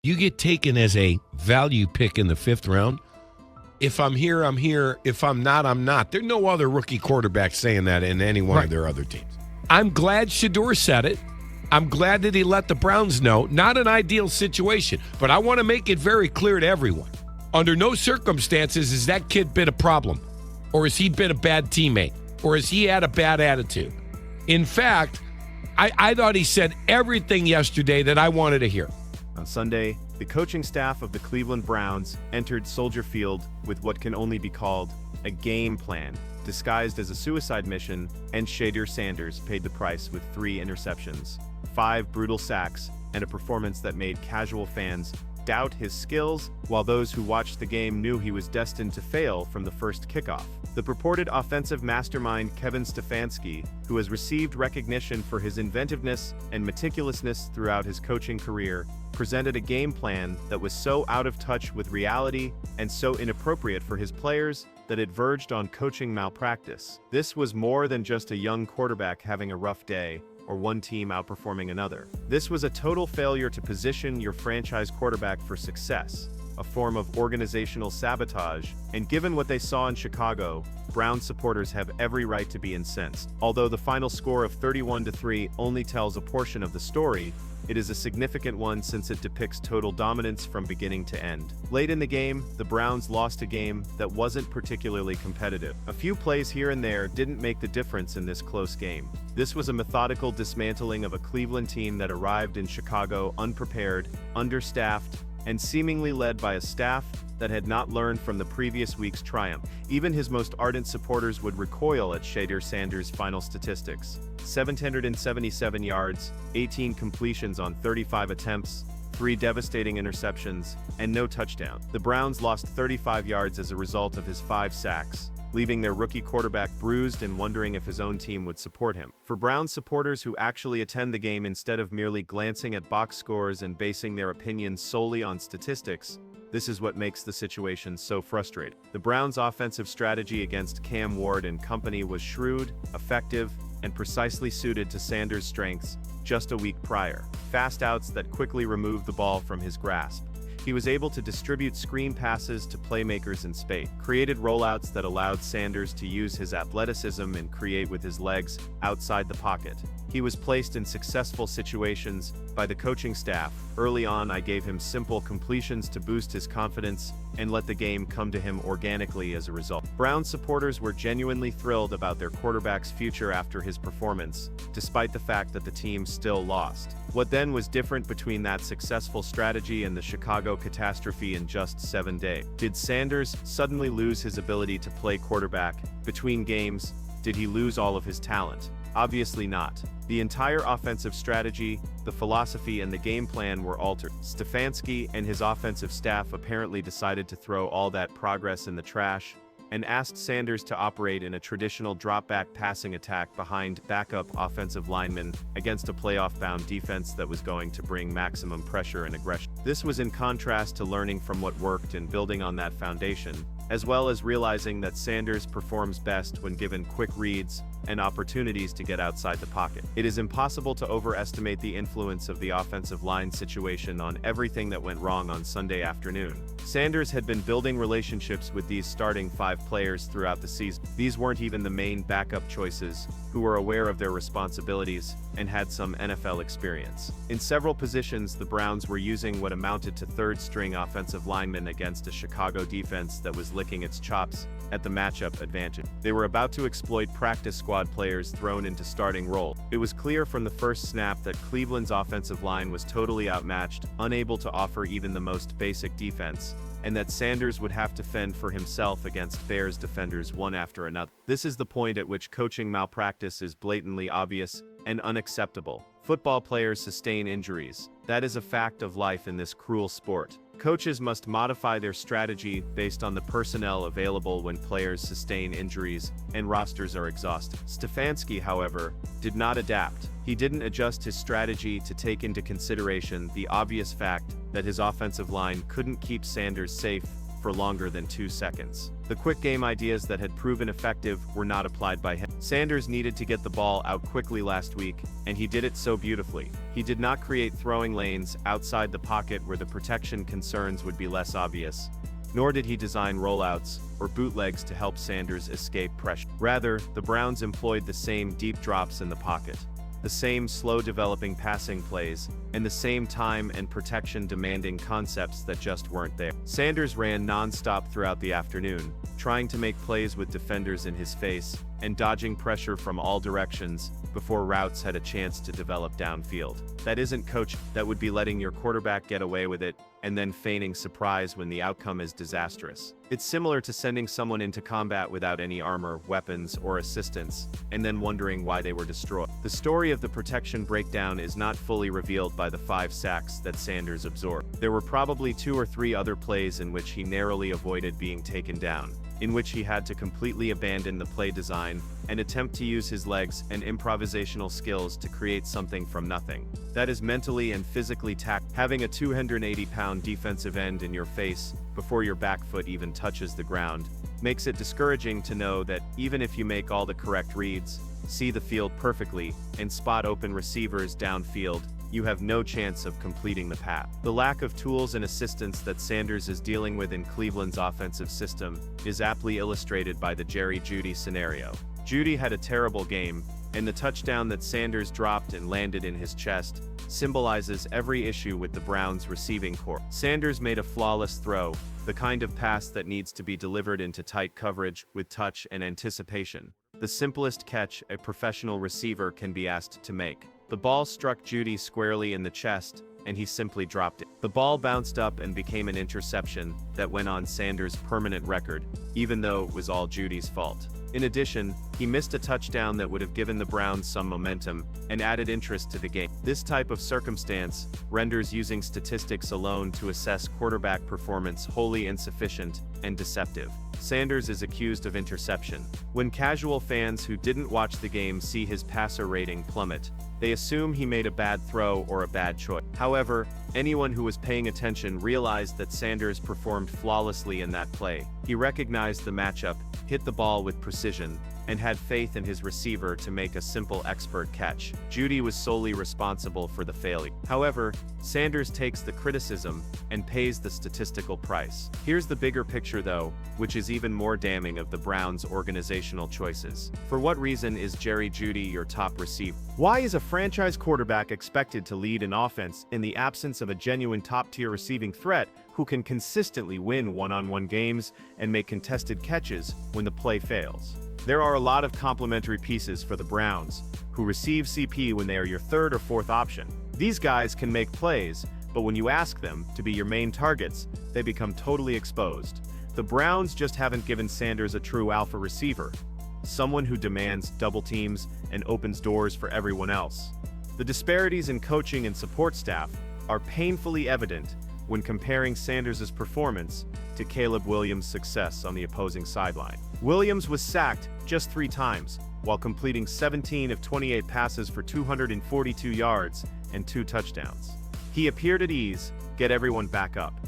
You get taken as a value pick in the 5th round. If I'm here, I'm here. If I'm not, I'm not. There's no other rookie quarterback saying that in any one of their other teams. I'm glad Shedeur said it. I'm glad that he let the Browns know. Not an ideal situation, but I want to make it very clear to everyone. Under no circumstances has that kid been a problem, or has he been a bad teammate, or has he had a bad attitude. In fact, I thought he said everything yesterday that I wanted to hear. On Sunday, the coaching staff of the Cleveland Browns entered Soldier Field with what can only be called a game plan, disguised as a suicide mission, and Shedeur Sanders paid the price with 3 interceptions, 5 brutal sacks, and a performance that made casual fans doubt his skills, while those who watched the game knew he was destined to fail from the first kickoff. The purported offensive mastermind Kevin Stefanski, who has received recognition for his inventiveness and meticulousness throughout his coaching career, presented a game plan that was so out of touch with reality and so inappropriate for his players that it verged on coaching malpractice. This was more than just a young quarterback having a rough day, or one team outperforming another. This was a total failure to position your franchise quarterback for success, a form of organizational sabotage, and given what they saw in Chicago, Browns supporters have every right to be incensed. Although the final score of 31-3 only tells a portion of the story, it is a significant one since it depicts total dominance from beginning to end. Late in the game, the Browns lost a game that wasn't particularly competitive. A few plays here and there didn't make the difference in this close game. This was a methodical dismantling of a Cleveland team that arrived in Chicago unprepared, understaffed, and seemingly led by a staff that had not learned from the previous week's triumph. Even his most ardent supporters would recoil at Shedeur Sanders' final statistics: 777 yards, 18 completions on 35 attempts, 3 devastating interceptions, and no touchdown. The Browns lost 35 yards as a result of his 5 sacks, leaving their rookie quarterback bruised and wondering if his own team would support him. For Browns supporters who actually attend the game instead of merely glancing at box scores and basing their opinions solely on statistics, this is what makes the situation so frustrating. The Browns' offensive strategy against Cam Ward and company was shrewd, effective, and precisely suited to Sanders' strengths just a week prior. Fast outs that quickly removed the ball from his grasp. He was able to distribute screen passes to playmakers in space, created rollouts that allowed Sanders to use his athleticism and create with his legs outside the pocket. He was placed in successful situations by the coaching staff. Early on, I gave him simple completions to boost his confidence and let the game come to him organically as a result. Browns supporters were genuinely thrilled about their quarterback's future after his performance, despite the fact that the team still lost. What then was different between that successful strategy and the Chicago catastrophe in just 7 days? Did Sanders suddenly lose his ability to play quarterback between games? Did he lose all of his talent? Obviously not. The entire offensive strategy, the philosophy, and the game plan were altered. Stefanski and his offensive staff apparently decided to throw all that progress in the trash and asked Sanders to operate in a traditional drop-back passing attack behind backup offensive linemen against a playoff-bound defense that was going to bring maximum pressure and aggression. This was in contrast to learning from what worked and building on that foundation, as well as realizing that Sanders performs best when given quick reads and opportunities to get outside the pocket. It is impossible to overestimate the influence of the offensive line situation on everything that went wrong on Sunday afternoon. Sanders had been building relationships with these starting 5 players throughout the season. These weren't even the main backup choices, who were aware of their responsibilities and had some NFL experience. In several positions, the Browns were using what amounted to third-string offensive linemen against a Chicago defense that was licking its chops at the matchup advantage. They were about to exploit practice squad players thrown into starting role. It was clear from the first snap that Cleveland's offensive line was totally outmatched, unable to offer even the most basic defense, and that Sanders would have to fend for himself against Bears defenders one after another. This is the point at which coaching malpractice is blatantly obvious and unacceptable. Football players sustain injuries. That is a fact of life in this cruel sport. Coaches must modify their strategy based on the personnel available when players sustain injuries and rosters are exhausted. Stefanski, however, did not adapt. He didn't adjust his strategy to take into consideration the obvious fact that his offensive line couldn't keep Sanders safe for longer than 2 seconds. The quick game ideas that had proven effective were not applied by him. Sanders needed to get the ball out quickly last week, and he did it so beautifully. He did not create throwing lanes outside the pocket where the protection concerns would be less obvious, nor did he design rollouts or bootlegs to help Sanders escape pressure. Rather, the Browns employed the same deep drops in the pocket, the same slow-developing passing plays, and the same time and protection-demanding concepts that just weren't there. Sanders ran non-stop throughout the afternoon, trying to make plays with defenders in his face and dodging pressure from all directions before routes had a chance to develop downfield. That isn't coaching. That would be letting your quarterback get away with it and then feigning surprise when the outcome is disastrous. It's similar to sending someone into combat without any armor, weapons, or assistance, and then wondering why they were destroyed. The story of the protection breakdown is not fully revealed by the 5 sacks that Sanders absorbed. There were probably 2 or 3 other plays in which he narrowly avoided being taken down, in which he had to completely abandon the play design and attempt to use his legs and improvisational skills to create something from nothing. That is mentally and physically taxing. Having a 280-pound defensive end in your face before your back foot even touches the ground makes it discouraging to know that even if you make all the correct reads, see the field perfectly, and spot open receivers downfield, you have no chance of completing the pass. The lack of tools and assistance that Sanders is dealing with in Cleveland's offensive system is aptly illustrated by the Jerry Jeudy scenario. Jeudy had a terrible game, and the touchdown that Sanders dropped and landed in his chest symbolizes every issue with the Browns' receiving corps. Sanders made a flawless throw, the kind of pass that needs to be delivered into tight coverage with touch and anticipation. The simplest catch a professional receiver can be asked to make. The ball struck Jeudy squarely in the chest, and he simply dropped it. The ball bounced up and became an interception that went on Sanders' permanent record, even though it was all Jeudy's fault. In addition, he missed a touchdown that would have given the Browns some momentum and added interest to the game. This type of circumstance renders using statistics alone to assess quarterback performance wholly insufficient and deceptive. Sanders is accused of interception. When casual fans who didn't watch the game see his passer rating plummet, they assume he made a bad throw or a bad choice. However, anyone who was paying attention realized that Sanders performed flawlessly in that play. He recognized the matchup, hit the ball with precision, and had faith in his receiver to make a simple expert catch. Jeudy was solely responsible for the failure. However, Sanders takes the criticism and pays the statistical price. Here's the bigger picture though, which is even more damning of the Browns' organizational choices. For what reason is Jerry Jeudy your top receiver? Why is a franchise quarterback expected to lead an offense in the absence of a genuine top-tier receiving threat who can consistently win one-on-one games and make contested catches when the play fails? There are a lot of complementary pieces for the Browns, who receive CP when they are your 3rd or 4th option. These guys can make plays, but when you ask them to be your main targets, they become totally exposed. The Browns just haven't given Sanders a true alpha receiver, someone who demands double teams and opens doors for everyone else. The disparities in coaching and support staff are painfully evident when comparing Sanders' performance to Caleb Williams' success on the opposing sideline. Williams was sacked just 3 times, while completing 17 of 28 passes for 242 yards and 2 touchdowns. He appeared at ease, get everyone back up.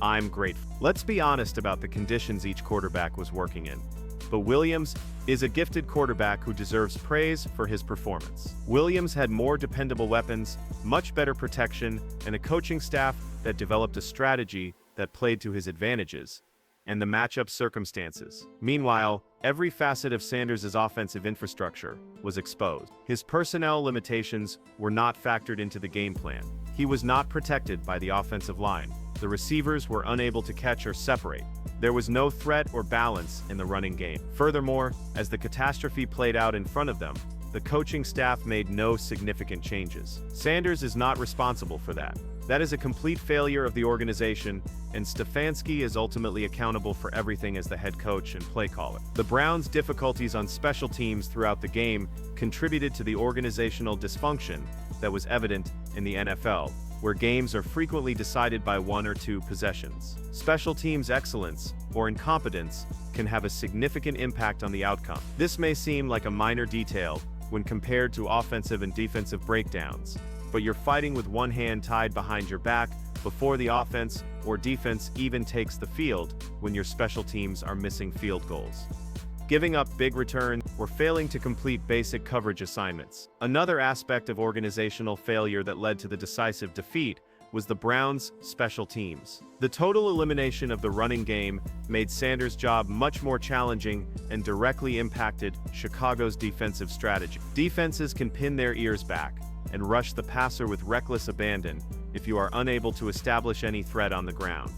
I'm grateful. Let's be honest about the conditions each quarterback was working in. But Williams is a gifted quarterback who deserves praise for his performance. Williams had more dependable weapons, much better protection, and a coaching staff that developed a strategy that played to his advantages and the matchup circumstances. Meanwhile, every facet of Sanders' offensive infrastructure was exposed. His personnel limitations were not factored into the game plan. He was not protected by the offensive line. The receivers were unable to catch or separate. There was no threat or balance in the running game. Furthermore, as the catastrophe played out in front of them, the coaching staff made no significant changes. Sanders is not responsible for that. That is a complete failure of the organization, and Stefanski is ultimately accountable for everything as the head coach and play caller. The Browns' difficulties on special teams throughout the game contributed to the organizational dysfunction that was evident in the NFL, where games are frequently decided by 1 or 2 possessions. Special teams' excellence or incompetence can have a significant impact on the outcome. This may seem like a minor detail when compared to offensive and defensive breakdowns, but you're fighting with one hand tied behind your back before the offense or defense even takes the field when your special teams are missing field goals. Giving up big returns were failing to complete basic coverage assignments. Another aspect of organizational failure that led to the decisive defeat was the Browns' special teams. The total elimination of the running game made Sanders' job much more challenging and directly impacted Chicago's defensive strategy. Defenses can pin their ears back and rush the passer with reckless abandon if you are unable to establish any threat on the ground.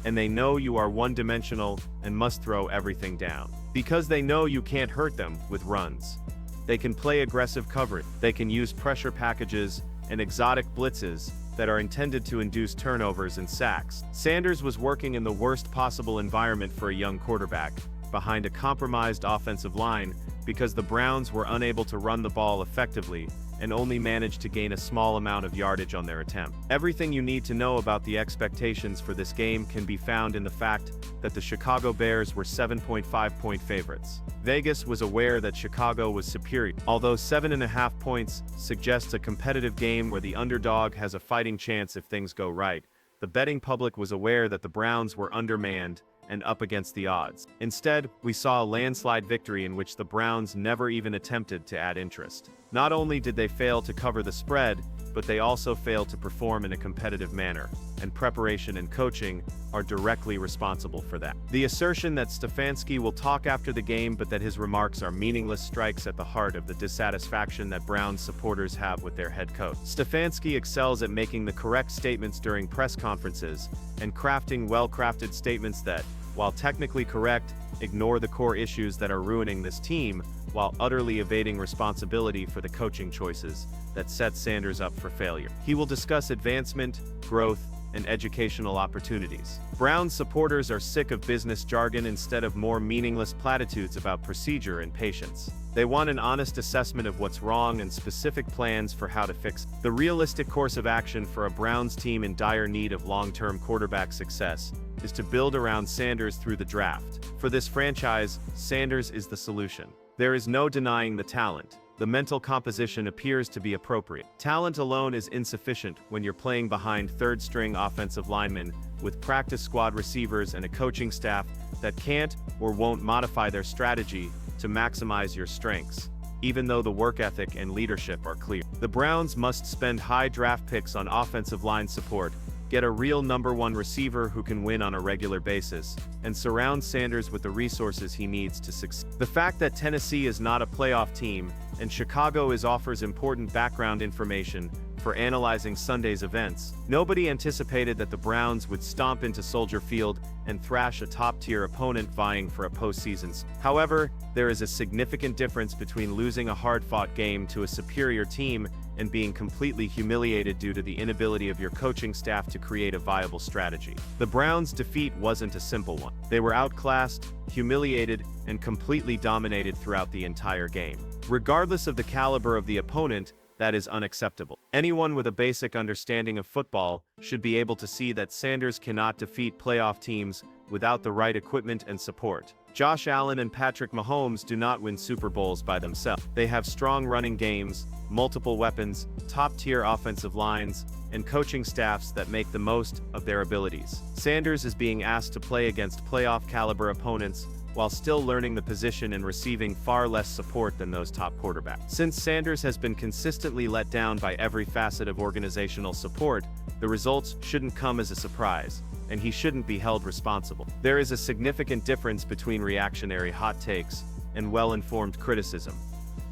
And they know you are one-dimensional and must throw everything down. Because they know you can't hurt them with runs. They can play aggressive coverage. They can use pressure packages and exotic blitzes that are intended to induce turnovers and sacks. Sanders was working in the worst possible environment for a young quarterback, behind a compromised offensive line, because the Browns were unable to run the ball effectively and only managed to gain a small amount of yardage on their attempt. Everything you need to know about the expectations for this game can be found in the fact that the Chicago Bears were 7.5-point favorites. Vegas was aware that Chicago was superior. Although 7.5 points suggests a competitive game where the underdog has a fighting chance if things go right, the betting public was aware that the Browns were undermanned and up against the odds. Instead, we saw a landslide victory in which the Browns never even attempted to add interest. Not only did they fail to cover the spread, but they also failed to perform in a competitive manner, and preparation and coaching are directly responsible for that. The assertion that Stefanski will talk after the game but that his remarks are meaningless strikes at the heart of the dissatisfaction that Browns supporters have with their head coach. Stefanski excels at making the correct statements during press conferences and crafting well-crafted statements that, while technically correct, ignore the core issues that are ruining this team, while utterly evading responsibility for the coaching choices that set Sanders up for failure. He will discuss advancement, growth, and educational opportunities. Browns supporters are sick of business jargon instead of more meaningless platitudes about procedure and patience. They want an honest assessment of what's wrong and specific plans for how to fix it. The realistic course of action for a Browns team in dire need of long-term quarterback success is to build around Sanders through the draft. For this franchise, Sanders is the solution. There is no denying the talent. The mental composition appears to be appropriate. Talent alone is insufficient when you're playing behind third-string offensive linemen with practice squad receivers and a coaching staff that can't or won't modify their strategy to maximize your strengths, even though the work ethic and leadership are clear. The Browns must spend high draft picks on offensive line support, get a real number one receiver who can win on a regular basis, and surround Sanders with the resources he needs to succeed. The fact that Tennessee is not a playoff team and Chicago offers important background information for analyzing Sunday's events. Nobody anticipated that the Browns would stomp into Soldier Field and thrash a top-tier opponent vying for a postseason. However, there is a significant difference between losing a hard-fought game to a superior team and being completely humiliated due to the inability of your coaching staff to create a viable strategy. The Browns' defeat wasn't a simple one. They were outclassed, humiliated, and completely dominated throughout the entire game. Regardless of the caliber of the opponent, that is unacceptable. Anyone with a basic understanding of football should be able to see that Sanders cannot defeat playoff teams without the right equipment and support. Josh Allen and Patrick Mahomes do not win Super Bowls by themselves. They have strong running games, multiple weapons, top-tier offensive lines, and coaching staffs that make the most of their abilities. Sanders is being asked to play against playoff-caliber opponents while still learning the position and receiving far less support than those top quarterbacks. Since Sanders has been consistently let down by every facet of organizational support, the results shouldn't come as a surprise, and he shouldn't be held responsible. There is a significant difference between reactionary hot takes and well-informed criticism,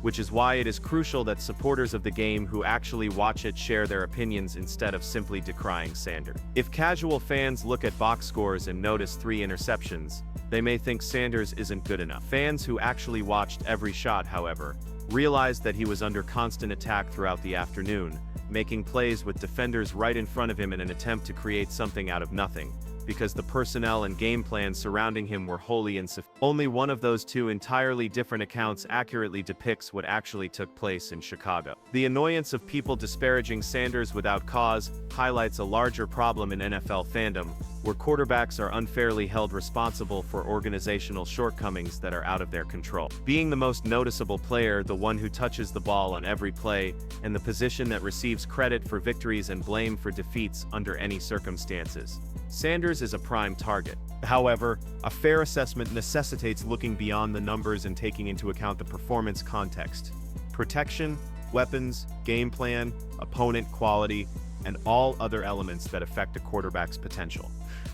which is why it is crucial that supporters of the game who actually watch it share their opinions instead of simply decrying Sanders. If casual fans look at box scores and notice 3 interceptions, they may think Sanders isn't good enough. Fans who actually watched every shot, however, realized that he was under constant attack throughout the afternoon, making plays with defenders right in front of him in an attempt to create something out of nothing, because the personnel and game plan surrounding him were wholly insufficient. Only one of those two entirely different accounts accurately depicts what actually took place in Chicago. The annoyance of people disparaging Sanders without cause highlights a larger problem in NFL fandom, where quarterbacks are unfairly held responsible for organizational shortcomings that are out of their control. Being the most noticeable player, the one who touches the ball on every play, and the position that receives credit for victories and blame for defeats under any circumstances, Sanders is a prime target. However, a fair assessment necessitates looking beyond the numbers and taking into account the performance context. Protection, weapons, game plan, opponent quality, and all other elements that affect a quarterback's potential.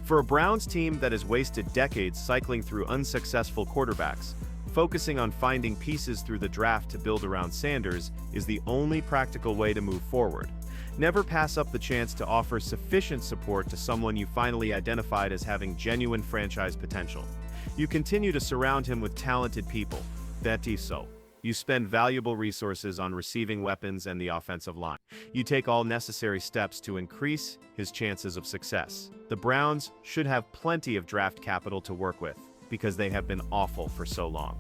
For a Browns team that has wasted decades cycling through unsuccessful quarterbacks, focusing on finding pieces through the draft to build around Sanders is the only practical way to move forward. Never pass up the chance to offer sufficient support to someone you finally identified as having genuine franchise potential. You continue to surround him with talented people. That is so. You spend valuable resources on receiving weapons and the offensive line. You take all necessary steps to increase his chances of success. The Browns should have plenty of draft capital to work with because they have been awful for so long.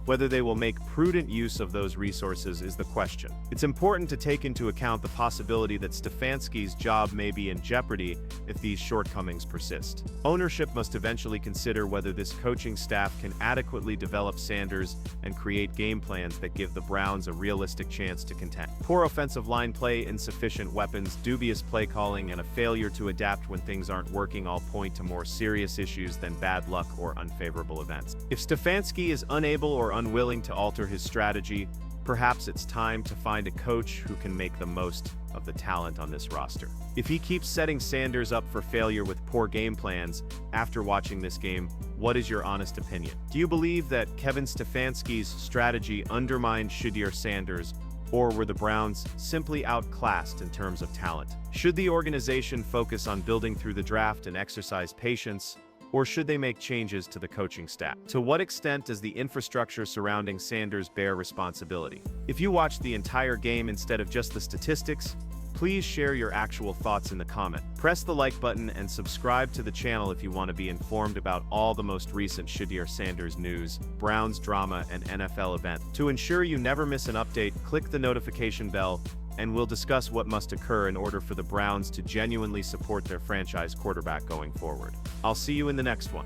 Whether they will make prudent use of those resources is the question. It's important to take into account the possibility that Stefanski's job may be in jeopardy if these shortcomings persist. Ownership must eventually consider whether this coaching staff can adequately develop Sanders and create game plans that give the Browns a realistic chance to contend. Poor offensive line play, insufficient weapons, dubious play calling, and a failure to adapt when things aren't working all point to more serious issues than bad luck or unfavorable events. If Stefanski is unable or unwilling to alter his strategy, perhaps it's time to find a coach who can make the most of the talent on this roster. If he keeps setting Sanders up for failure with poor game plans, after watching this game, what is your honest opinion? Do you believe that Kevin Stefanski's strategy undermined Shedeur Sanders, or were the Browns simply outclassed in terms of talent? Should the organization focus on building through the draft and exercise patience, or should they make changes to the coaching staff? To what extent does the infrastructure surrounding Sanders bear responsibility? If you watched the entire game instead of just the statistics, please share your actual thoughts in the comment. Press the like button and subscribe to the channel if you want to be informed about all the most recent Shedeur Sanders news, Browns drama, and NFL event. To ensure you never miss an update, click the notification bell, and we'll discuss what must occur in order for the Browns to genuinely support their franchise quarterback going forward. I'll see you in the next one.